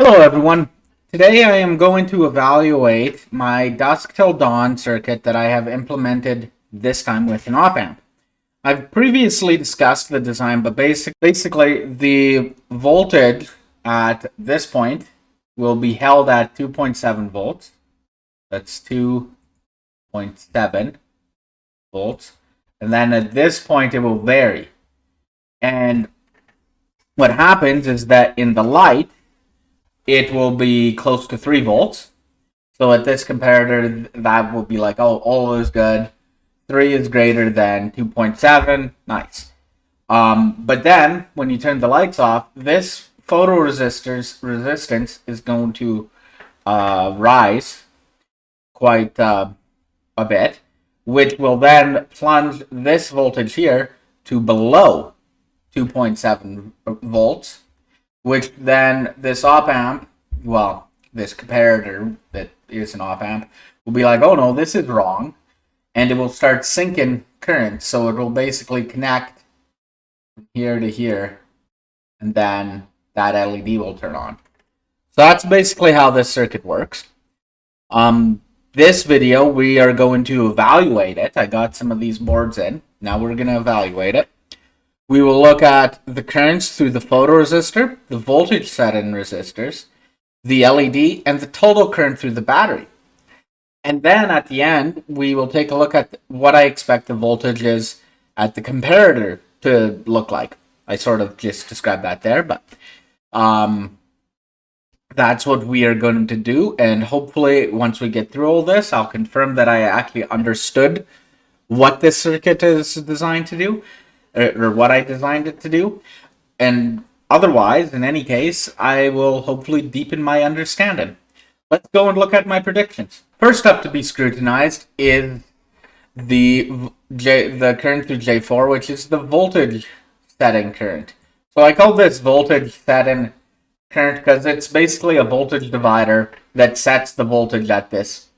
Hello everyone. Today I am going to evaluate my Dusk till Dawn circuit that I have implemented this time with an op-amp. I've previously discussed the design, but basically the voltage at this point will be held at 2.7 volts. That's 2.7 volts. And then at this point it will vary. And what happens is that in the light, it will be close to 3 volts. So at this comparator, that will be like, oh, all is good. 3 is greater than 2.7. Nice. But then, when you turn the lights off, this photoresistor's resistance is going to rise quite a bit, which will then plunge this voltage here to below 2.7 volts. Which then this op-amp, well, this comparator that is an op-amp, will be like, oh no, this is wrong. And it will start sinking current. So it will basically connect from here to here. And then that LED will turn on. So that's basically how this circuit works. This video, we are going to evaluate it. I got some of these boards in. Now we're going to evaluate it. We will look at the currents through the photoresistor, the voltage set in resistors, the LED, and the total current through the battery. And then at the end, we will take a look at what I expect the voltage is at the comparator to look like. I sort of just described that there, but that's what we are going to do. And hopefully, once we get through all this, I'll confirm that I actually understood what this circuit is designed to do. Or what I designed it to do. And otherwise, in any case, I will hopefully deepen my understanding. Let's go and look at my predictions. First up to be scrutinized is the current through J4, which is the voltage setting current. So I call this voltage setting current because it's basically a voltage divider that sets the voltage at this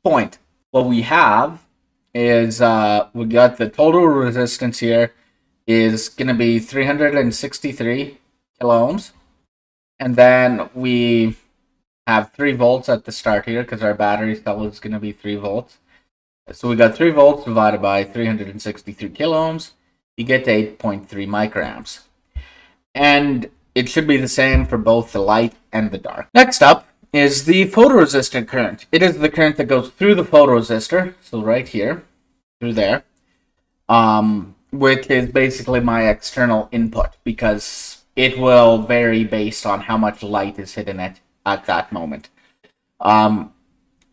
point. What we have is we got the total resistance here is going to be 363 kilo ohms, and then we have 3 volts at the start here because our battery cell is going to be 3 volts. So we got 3 volts divided by 363 kilo ohms. You get to 8.3 microamps, and it should be the same for both the light and the dark. Next up is the photoresistor current. It is the current that goes through the photoresistor, so right here, through there, which is basically my external input because it will vary based on how much light is hitting it at that moment. In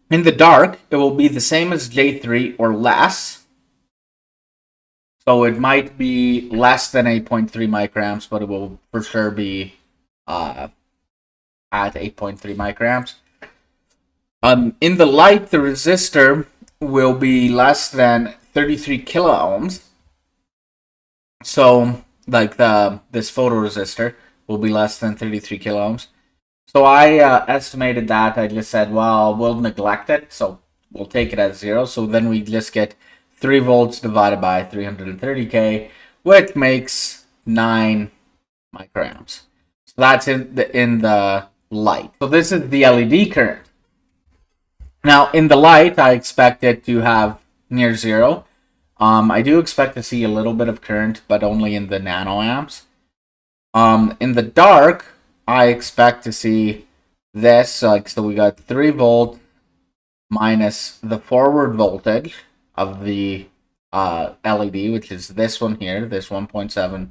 the dark, it will be the same as J3 or less. So it might be less than 8.3 microamps, but it will for sure be at 8.3 microamps. In the light, the resistor will be less than 33 kilo ohms. So, like this photoresistor will be less than 33 kilo ohms. So I estimated that. I just said, well, we'll neglect it, so we'll take it as 0. So then we just get 3 volts divided by 330k, which makes 9 microamps. So that's in the light. So this is the LED current. Now, in the light, I expect it to have near 0. I do expect to see a little bit of current, but only in the nanoamps. In the dark, I expect to see this. So we got 3 volts minus the forward voltage of the LED, which is this one here, this 1.7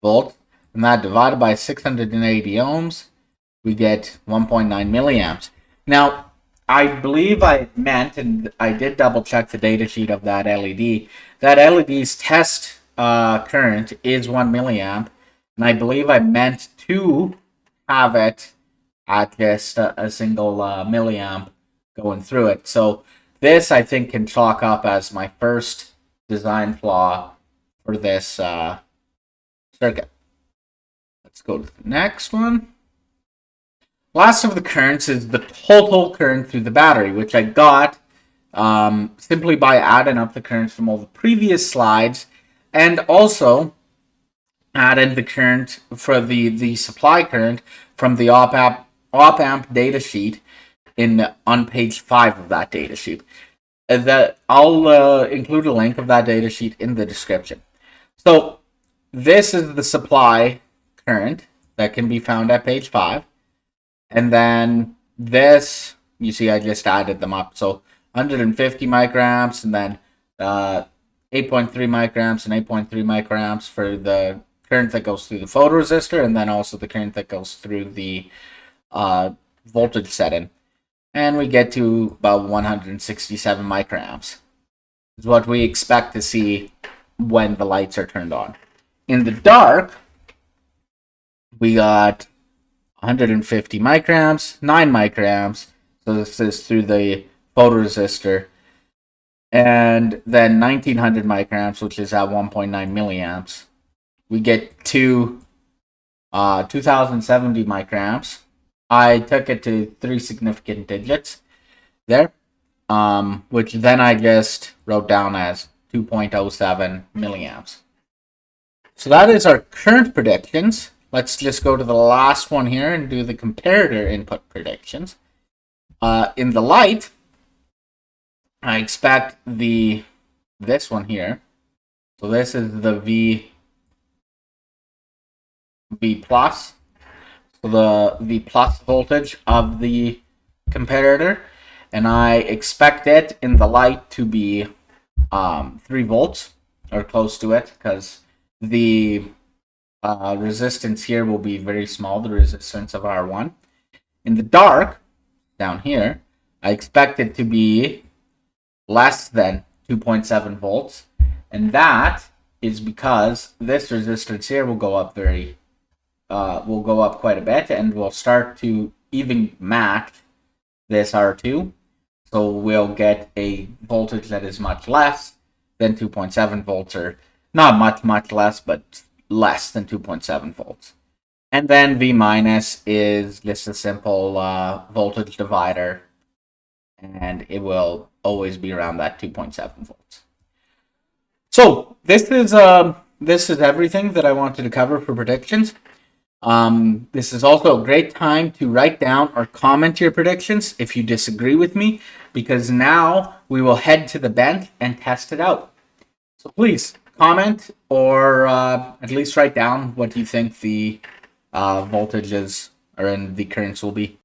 volts. And that divided by 680 ohms, we get 1.9 milliamps. Now, I believe I meant, and I did double check the data sheet of that LED LED's test current is 1 milliamp, and I believe I meant to have it at just a single milliamp going through it. So this, I think, can chalk up as my first design flaw for this circuit. Let's go to the next one. Last of the currents is the total current through the battery, which I got simply by adding up the currents from all the previous slides, and also added the current for the supply current from the op-amp op amp data sheet on page 5 of that data sheet. That I'll include a link of that data sheet in the description. So this is the supply current that can be found at page 5. And then this, you see I just added them up. So 150 microamps, and then 8.3 microamps and 8.3 microamps for the current that goes through the photoresistor, and then also the current that goes through the voltage setting. And we get to about 167 microamps. Is what we expect to see when the lights are turned on. In the dark, we got 150 microamps, 9 microamps. So this is through the photoresistor. And then 1900 microamps, which is at 1.9 milliamps. We get to 2070 microamps. I took it to 3 significant digits there, which then I just wrote down as 2.07 milliamps. So that is our current predictions. Let's just go to the last one here and do the comparator input predictions. In the light, I expect this one here. So this is the V plus. So the V plus voltage of the comparator, and I expect it in the light to be 3 volts or close to it, because the resistance here will be very small, the resistance of R1. In the dark, down here, I expect it to be less than 2.7 volts, and that is because this resistance here will go up quite a bit, and will start to even match this R2. So we'll get a voltage that is much less than 2.7 volts, or not much less, but less than 2.7 volts. And then V minus is just a simple voltage divider, and it will always be around that 2.7 volts. So this is everything that I wanted to cover for predictions. This is also a great time to write down or comment your predictions if you disagree with me, because now we will head to the bench and test it out. So please comment, or at least write down what you think the voltages or in the currents will be.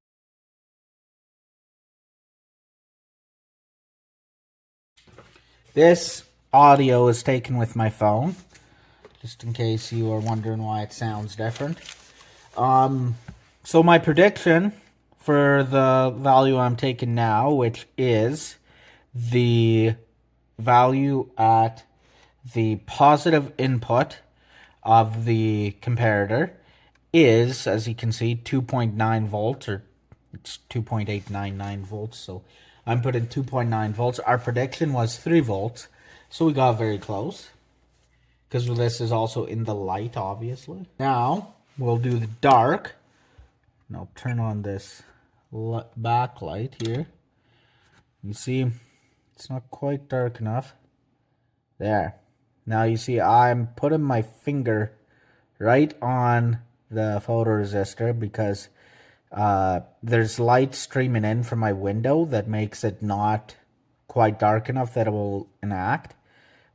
This audio is taken with my phone, just in case you are wondering why it sounds different. So my prediction for the value I'm taking now, which is the value at the positive input of the comparator, is, as you can see, 2.9 volts, or it's 2.899 volts. So I'm putting 2.9 volts. Our prediction was 3 volts, so we got very close, because this is also in the light, obviously. Now we'll do the dark, and I'll turn on this backlight here. You see, it's not quite dark enough. There. Now you see I'm putting my finger right on the photoresistor, because there's light streaming in from my window that makes it not quite dark enough that it will enact.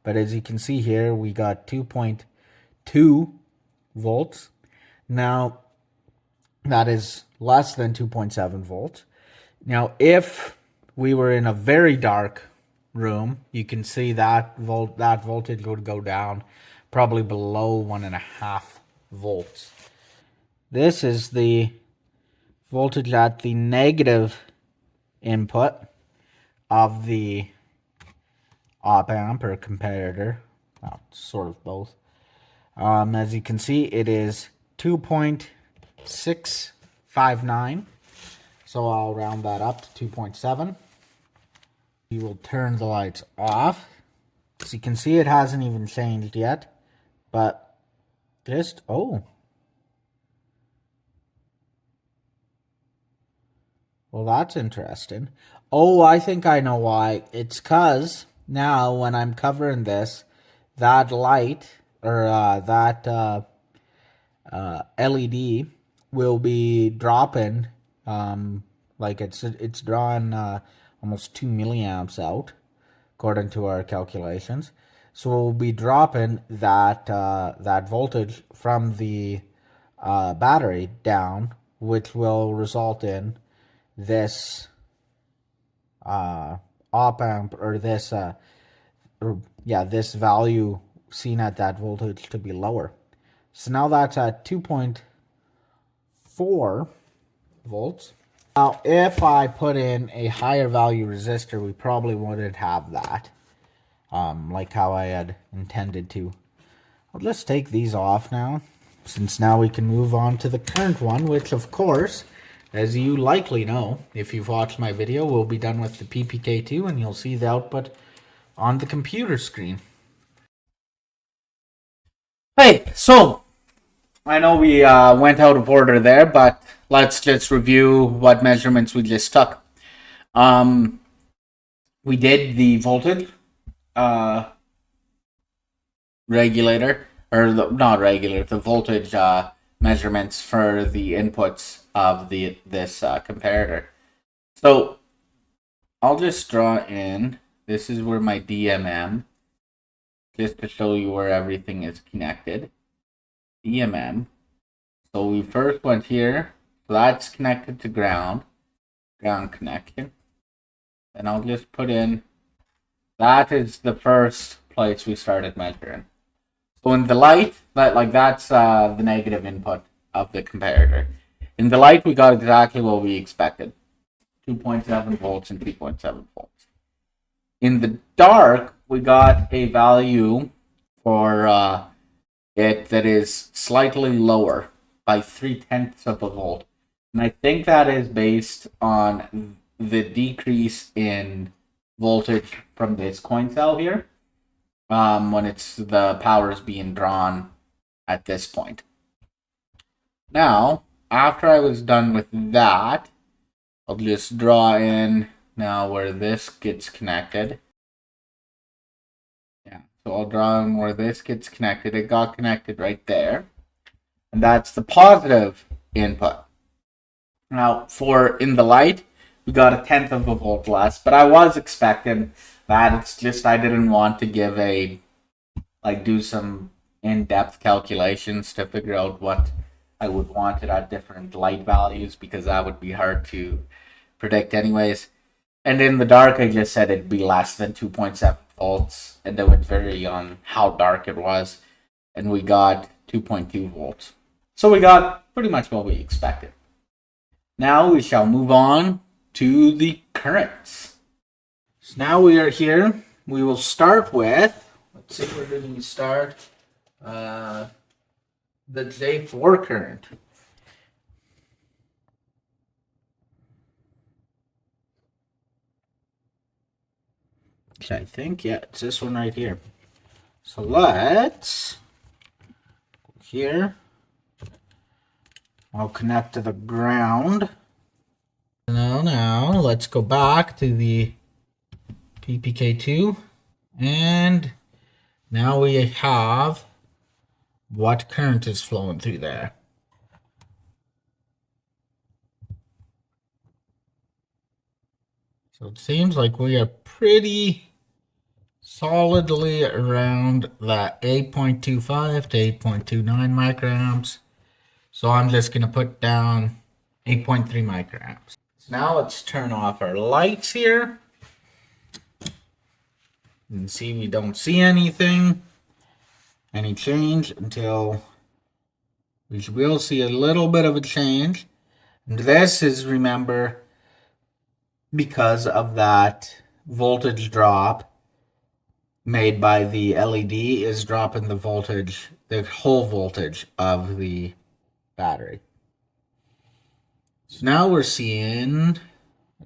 But as you can see here, we got 2.2 volts. Now, that is less than 2.7 volts. Now, if we were in a very dark room, you can see that voltage would go down probably below 1.5 volts. This is the voltage at the negative input of the op amp or comparator, sort of both. As you can see, it is 2.659, so I'll round that up to 2.7. We will turn the lights off. As you can see, it hasn't even changed yet, but just, well, that's interesting. Oh, I think I know why. It's because now when I'm covering this, that light, or that LED will be dropping Like it's drawing almost 2 milliamps out according to our calculations. So we'll be dropping that voltage from the battery down, which will result in this op amp, or this this value seen at that voltage to be lower. So now that's at 2.4 volts. Now, if I put in a higher value resistor, we probably wouldn't have that, like how I had intended to. Let's take these off now, since now we can move on to the current one, which of course, as you likely know, if you've watched my video, will be done with the PPK2, and you'll see the output on the computer screen. Hey, so I know we went out of order there, but let's just review what measurements we just took. We did the voltage regulator, or not regulator, the voltage measurements for the inputs of this comparator. So I'll just draw in. This is where my DMM, just to show you where everything is connected. DMM. So we first went here. So that's connected to ground connection. And I'll just put in, that is the first place we started measuring. So in the light, that's the negative input of the comparator. In the light, we got exactly what we expected. 2.7 volts and 2.7 volts. In the dark, we got a value for it that is slightly lower by 0.3 of a volt. And I think that is based on the decrease in voltage from this coin cell here, when it's the power is being drawn at this point. Now, after I was done with that, I'll just draw in now where this gets connected. Yeah, so I'll draw in where this gets connected. It got connected right there. And that's the positive input. Now, for in the light, we got 1/10 of a volt less, but I was expecting that. It's just I didn't want to give do some in-depth calculations to figure out what I would want it at different light values, because that would be hard to predict anyways. And in the dark, I just said it'd be less than 2.7 volts, and it would vary on how dark it was. And we got 2.2 volts. So we got pretty much what we expected. Now we shall move on to the currents. So now we are here. We will start with, let's see, where did we start? The J4 current. Okay, I think, yeah, it's this one right here. So let's go here. I'll connect to the ground. Now, let's go back to the PPK2. And now we have what current is flowing through there. So it seems like we are pretty solidly around that 8.25 to 8.29 microamps. So I'm just going to put down 8.3 microamps. So now let's turn off our lights here. You can see we don't see any change until we will see a little bit of a change. And this is, remember, because of that voltage drop made by the LED is dropping the voltage, the whole voltage of the battery. So now we're seeing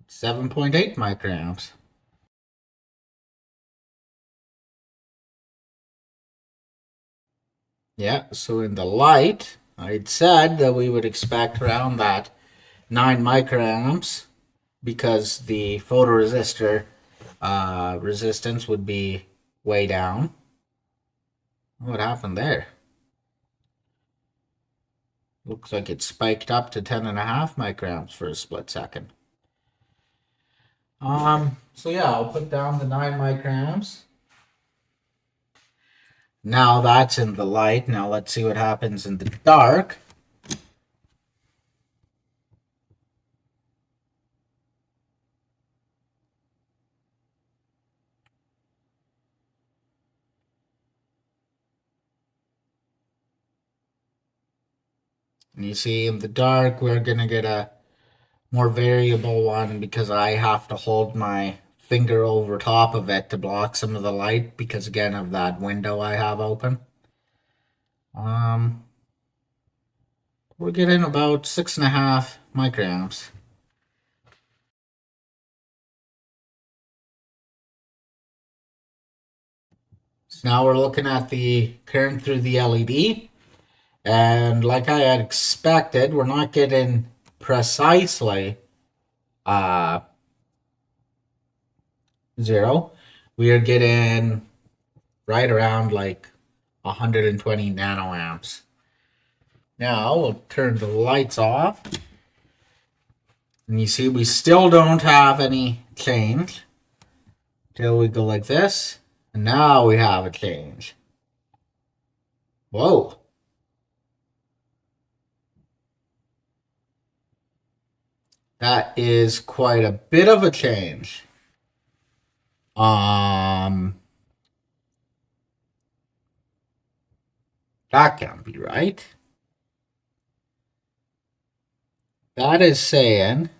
7.8 microamps. Yeah, so in the light, I'd said that we would expect around that 9 microamps, because the photoresistor resistance would be way down. What happened there? Looks like it spiked up to 10.5 micrograms for a split second. So yeah, I'll put down the 9 micrograms. Now that's in the light. Now let's see what happens in the dark. And you see in the dark, we're going to get a more variable one because I have to hold my finger over top of it to block some of the light because, again, of that window I have open. We're getting about 6.5 microamps. So now we're looking at the current through the LED. And like I had expected, we're not getting precisely 0. We are getting right around like 120 nanoamps. Now we'll turn the lights off. And you see we still don't have any change. Till we go like this. And now we have a change. Whoa. That is quite a bit of a change. That can't be right. That is saying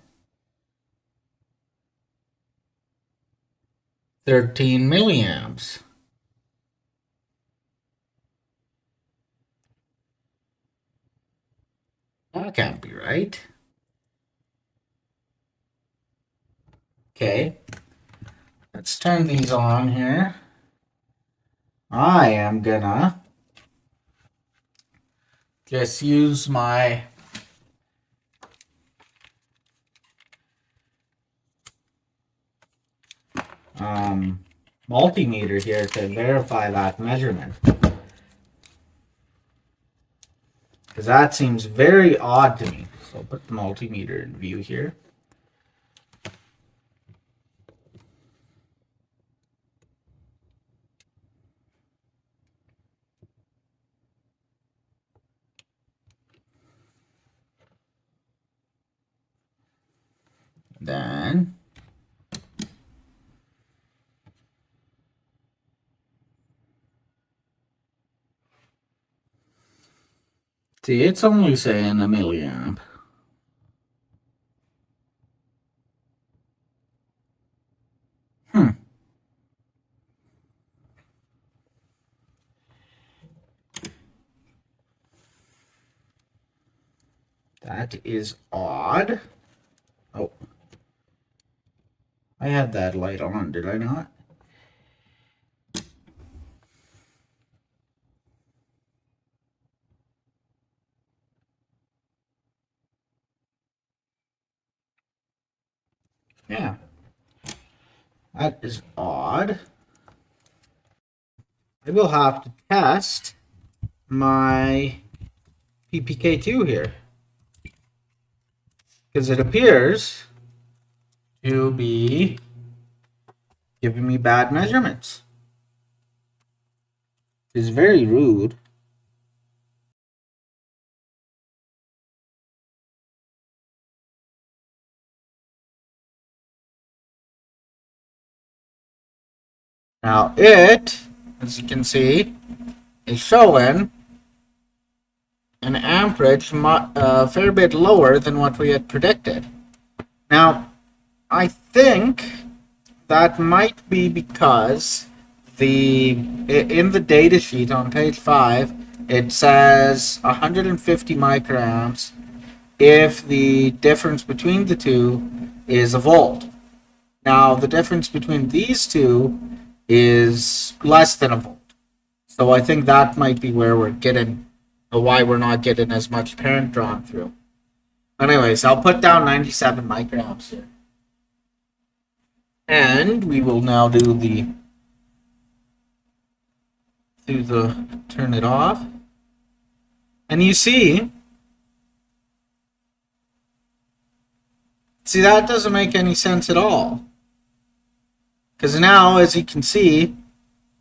13 milliamps. That can't be right. Okay. Let's turn these on here. I am gonna just use my multimeter here to verify that measurement. Because that seems very odd to me. So I'll put the multimeter in view here. Then see, it's only saying a milliamp. That is odd. Oh. I had that light on, did I not? Yeah. That is odd. I will have to test my PPK2 here. Because it appears to be giving me bad measurements. It's very rude. Now it, as you can see, is showing an amperage a fair bit lower than what we had predicted. Now, I think that might be because in the data sheet on page 5, it says 150 microamps if the difference between the two is a volt. Now, the difference between these two is less than a volt. So I think that might be where we're getting, why we're not getting as much current drawn through. Anyways, I'll put down 97 microamps here. And we will now do turn it off. And you see See, that doesn't make any sense at all. Because now, as you can see,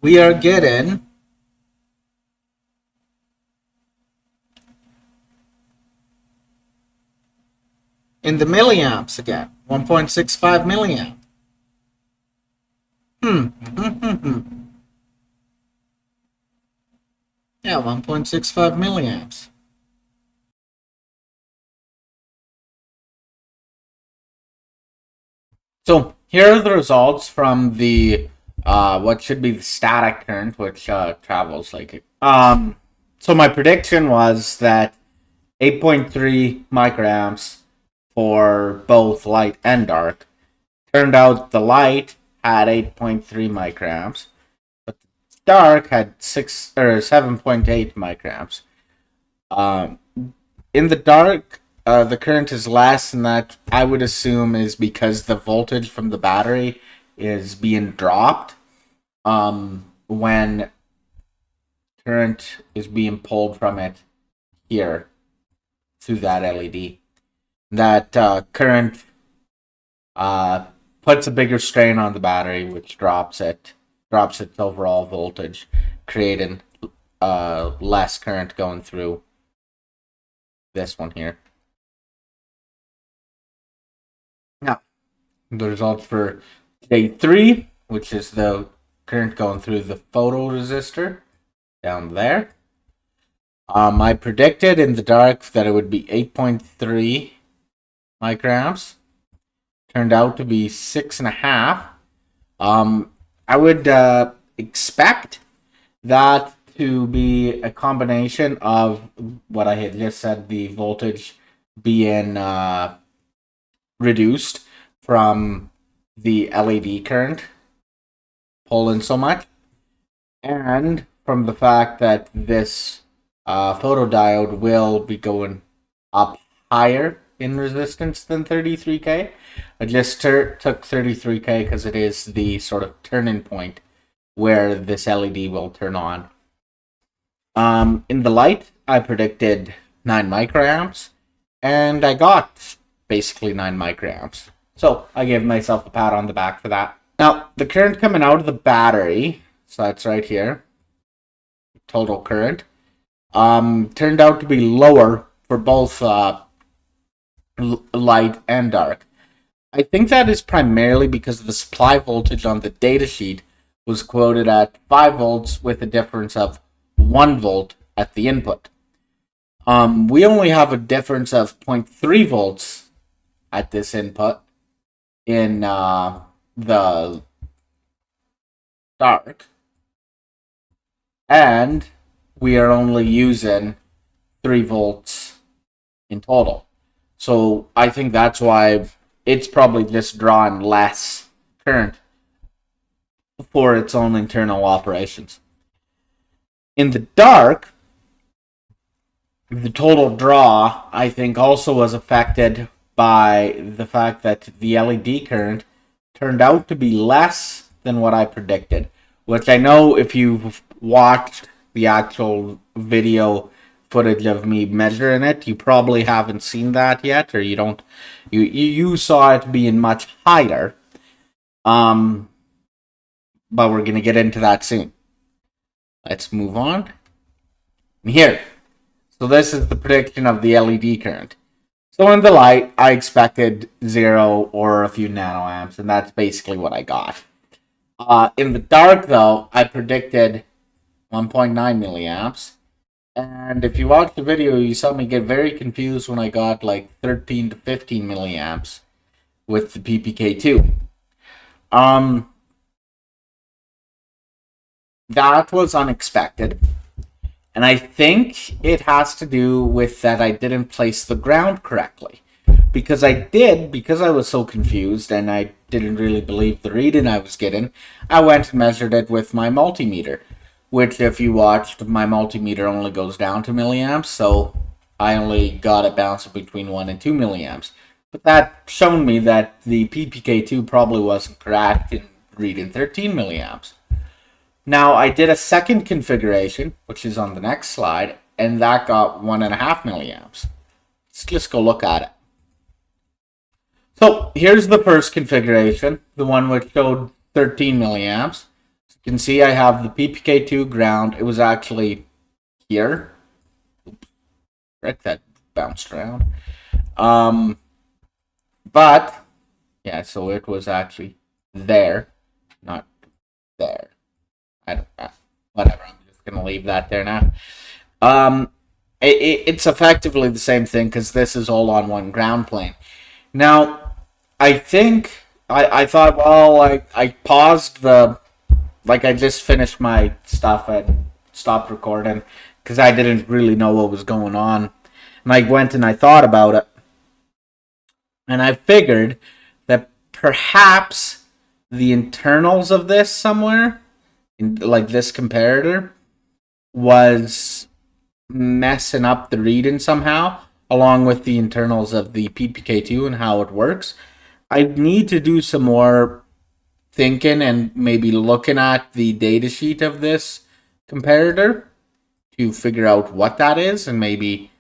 we are getting in the milliamps again. 1.65 milliamp. Yeah, 1.65 milliamps. So here are the results from the what should be the static current, which travels like it. So my prediction was that 8.3 microamps for both light and dark. Turned out the light had 8.3 microamps, but the dark had 7.8 microamps. Um, in the dark, the current is less, and that I would assume is because the voltage from the battery is being dropped when current is being pulled from it here through that LED. That current puts a bigger strain on the battery, which drops its overall voltage, creating less current going through this one here. Now, the results for day 3, which is the current going through the photoresistor down there. I predicted in the dark that it would be 8.3 microamps. Turned out to be 6.5. I would expect that to be a combination of what I had just said, the voltage being reduced from the LED current pulling so much, and from the fact that this photodiode will be going up higher in resistance than 33K. I just took 33K because it is the sort of turning point where this LED will turn on. In the light, I predicted 9 microamps, and I got basically 9 microamps. So I gave myself a pat on the back for that. Now, the current coming out of the battery, so that's right here, total current, turned out to be lower for both light and dark. I think that is primarily because the supply voltage on the datasheet was quoted at 5 volts with a difference of 1 volt at the input. We only have a difference of 0.3 volts at this input in the dark, and we are only using 3 volts in total. So I think that's why it's probably just drawing less current for its own internal operations. In the dark, the total draw, I think, also was affected by the fact that the LED current turned out to be less than what I predicted, which I know if you've watched the actual video footage of me measuring it, you probably haven't seen that yet, or you saw it being much higher. But we're gonna get into that soon. Let's move on. Here. So this is the prediction of the LED current. So in the light, I expected 0 or a few nanoamps, and that's basically what I got. In the dark, though, I predicted 1.9 milliamps. And if you watch the video, you saw me get very confused when I got like 13 to 15 milliamps with the PPK2. That was unexpected. And I think it has to do with that I didn't place the ground correctly. Because I was so confused and I didn't really believe the reading I was getting, I went and measured it with my multimeter. Which, if you watched, my multimeter only goes down to milliamps, so I only got it bouncing between 1 and 2 milliamps. But that showed me that the PPK2 probably wasn't correct in reading 13 milliamps. Now, I did a second configuration, which is on the next slide, and that got 1.5 milliamps. Let's just go look at it. So here's the first configuration, the one which showed 13 milliamps. As you can see, I have the PPK2 ground. It was actually here. Right, that bounced around. But yeah, so it was actually there, not there. I don't. Whatever. I'm just gonna leave that there now. Um, it's effectively the same thing because this is all on one ground plane. Now, I think I thought, well, I paused the, like, I just finished my stuff and stopped recording because I didn't really know what was going on. And I went and I thought about it. And I figured that perhaps the internals of this somewhere, like this comparator, was messing up the reading somehow, along with the internals of the PPK2 and how it works. I need to do some more thinking and maybe looking at the datasheet of this comparator to figure out what that is, and maybe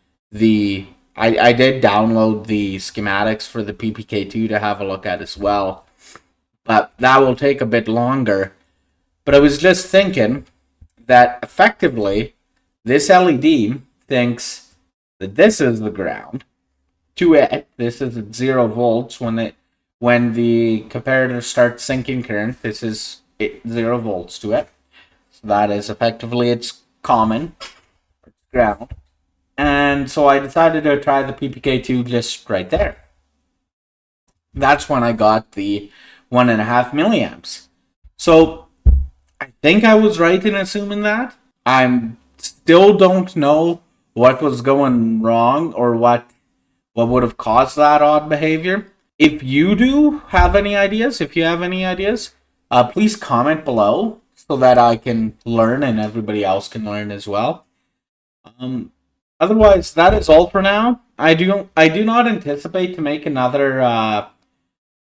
I did download the schematics for the PPK2 to have a look at as well, but that will take a bit longer. But I was just thinking that effectively this LED thinks that this is the ground. To it, this is at 0 volts. When the comparator starts sinking current, this is 0 volts to it. So that is effectively its common ground. And so I decided to try the PPK2 just right there. That's when I got the 1.5 milliamps. So I think I was right in assuming that. I still don't know what was going wrong or what would have caused that odd behavior. If you do have any ideas, please comment below so that I can learn and everybody else can learn as well. Otherwise, that is all for now. I do not anticipate to make another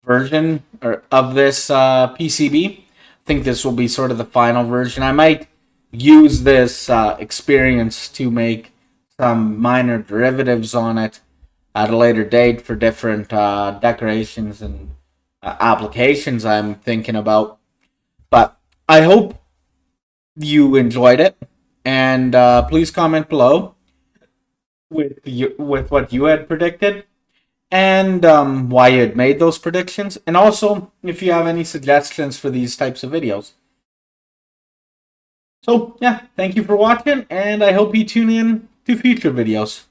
version of this PCB. I think this will be sort of the final version. I might use this experience to make some minor derivatives on it at a later date for different decorations and applications I'm thinking about. But I hope you enjoyed it, and please comment below with what you had predicted and why you had made those predictions, and also if you have any suggestions for these types of videos. So yeah, thank you for watching, and I hope you tune in to future videos.